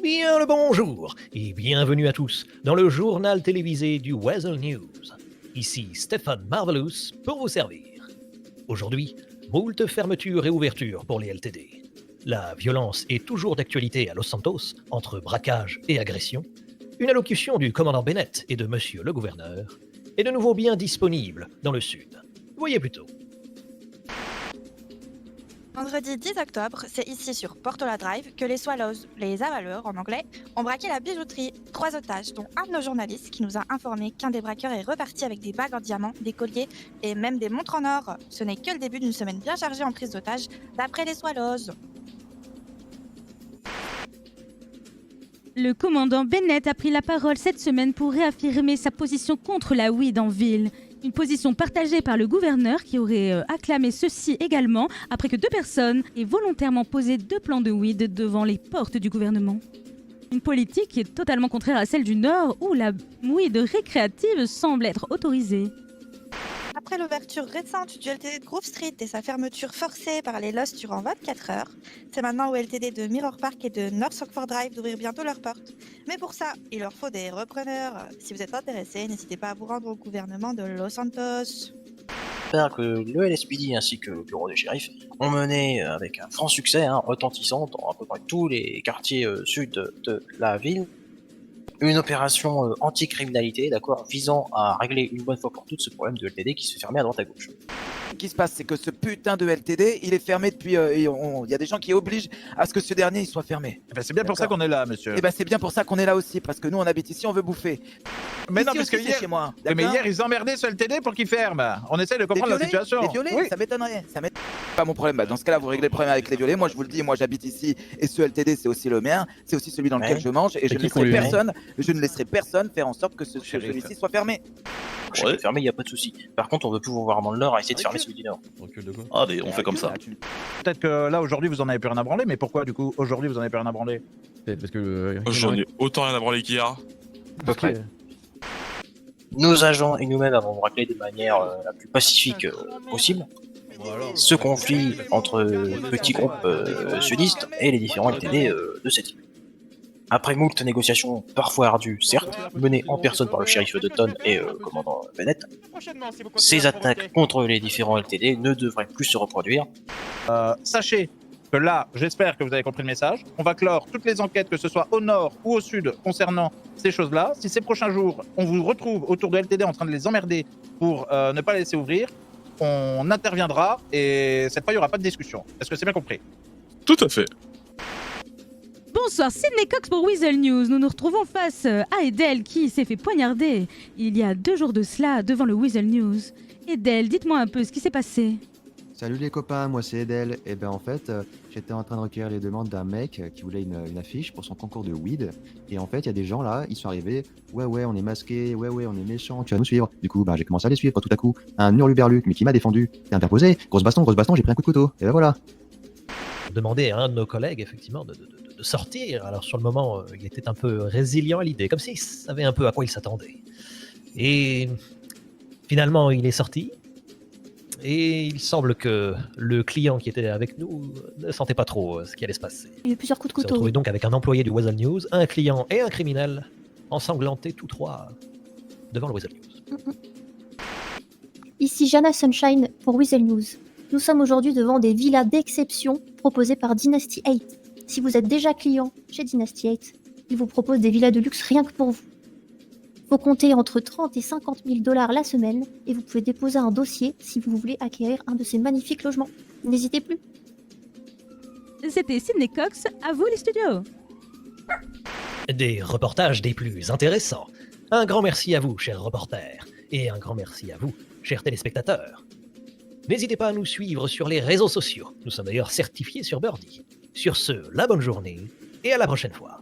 Bien le bonjour et bienvenue à tous dans le journal télévisé du Weasel News. Ici Stéphane Marvelous pour vous servir. Aujourd'hui, moult fermetures et ouvertures pour les LTD. La violence est toujours d'actualité à Los Santos, entre braquage et agression. Une allocution du commandant Bennett et de monsieur le gouverneur. Et de nouveaux biens disponibles dans le sud. Voyez plutôt. Vendredi 10 octobre, c'est ici sur Portola Drive que les Swallows, les avaleurs en anglais, ont braqué la bijouterie. 3 otages, dont un de nos journalistes qui nous a informé qu'un des braqueurs est reparti avec des bagues en diamant, des colliers et même des montres en or. Ce n'est que le début d'une semaine bien chargée en prise d'otages, d'après les Swallows. Le commandant Bennett a pris la parole cette semaine pour réaffirmer sa position contre la weed en ville. Une position partagée par le gouverneur qui aurait acclamé ceci également après que 2 personnes aient volontairement posé 2 plants de weed devant les portes du gouvernement. Une politique qui est totalement contraire à celle du Nord où la weed récréative semble être autorisée. Après l'ouverture récente du LTD de Grove Street et sa fermeture forcée par les Lost durant 24 heures, c'est maintenant au LTD de Mirror Park et de North Oakford Drive d'ouvrir bientôt leurs portes. Mais pour ça, il leur faut des repreneurs. Si vous êtes intéressés, n'hésitez pas à vous rendre au gouvernement de Los Santos. J'espère que le LSPD ainsi que le bureau des shérifs ont mené avec un franc succès retentissant dans à peu près tous les quartiers sud de la ville une opération anti-criminalité, d'accord, visant à régler une bonne fois pour toutes ce problème de LTD qui se fait fermer à droite à gauche. Ce qui se passe, c'est que ce putain de LTD, il est fermé depuis. Il y a des gens qui obligent à ce que ce dernier il soit fermé. Eh ben, c'est bien pour ça qu'on est là, monsieur. Et ben c'est bien pour ça qu'on est là aussi, parce que nous on habite ici, on veut bouffer. Mais non, Ici parce que aussi, c'est hier, chez moi. mais d'accord. hier, ils emmerdaient ce LTD pour qu'il ferme. On essaie de comprendre la situation. Les violets, Oui. ça m'étonnerait. Pas mon problème. Bah, dans ce cas-là, vous réglez le problème avec les violets. Moi, je vous le dis, moi j'habite ici et ce LTD, c'est aussi le mien. C'est aussi celui dans lequel je mange et je ne laisserai personne faire en sorte que celui-ci soit fermé. Ouais. Fermé, y a pas de souci. Par contre, on veut pouvoir dans le nord essayer de fermer celui du nord. Ah, mais on fait comme ça. Peut-être que là, aujourd'hui, vous en avez plus rien à branler, mais pourquoi, du coup, aujourd'hui, vous en avez plus rien à branler? Peut-être parce que. J'en ai autant rien à branler qu'hier. À peu près. Nos agents et nous-mêmes avons raclé de manière la plus pacifique possible ce conflit entre petits groupes sudistes et les différents LTD de cette île. Après moult négociations parfois ardues, certes, menées en personne par le shérif Dutton et le commandant Bennett, ces attaques contre les différents LTD ne devraient plus se reproduire. Sachez que là, j'espère que vous avez compris le message. On va clore toutes les enquêtes, que ce soit au nord ou au sud, concernant ces choses-là. Si ces prochains jours, on vous retrouve autour de LTD en train de les emmerder pour ne pas les laisser ouvrir, on interviendra et cette fois, il n'y aura pas de discussion. Est-ce que c'est bien compris? Tout à fait. Bonsoir, Sydney Cox pour Weasel News. Nous nous retrouvons face à Edel qui s'est fait poignarder il y a 2 jours de cela devant le Weasel News. Edel, dites-moi un peu ce qui s'est passé. Salut les copains, moi c'est Edel. Et ben en fait, j'étais en train de recueillir les demandes d'un mec qui voulait une affiche pour son concours de weed. Et en fait, il y a des gens là, ils sont arrivés. Ouais, on est masqués, ouais, on est méchants, tu vas nous suivre. Du coup, j'ai commencé à les suivre tout à coup. Un hurluberlu, mais qui m'a défendu. T'es interposé, grosse baston, j'ai pris un coup de couteau. Et ben voilà. Demander à un de nos collègues, effectivement, de sortir. Alors, sur le moment, il était un peu résilient à l'idée, comme s'il savait un peu à quoi il s'attendait. Et finalement, il est sorti. Et il semble que le client qui était avec nous ne sentait pas trop ce qui allait se passer. Il y a eu plusieurs coups de On s'est couteau. retrouvé donc avec un employé du Weasel News, un client et un criminel, ensanglantés tous 3 devant le Weasel News. Ici Jana Sunshine pour Weasel News. Nous sommes aujourd'hui devant des villas d'exception proposées par Dynasty 8. Si vous êtes déjà client chez Dynasty 8, ils vous proposent des villas de luxe rien que pour vous. Faut compter entre 30 et 50 000 $ la semaine et vous pouvez déposer un dossier si vous voulez acquérir un de ces magnifiques logements. N'hésitez plus. C'était Sydney Cox, à vous les studios. Des reportages des plus intéressants. Un grand merci à vous, chers reporters, et un grand merci à vous, chers téléspectateurs. N'hésitez pas à nous suivre sur les réseaux sociaux. Nous sommes d'ailleurs certifiés sur Birdie. Sur ce, la bonne journée et à la prochaine fois.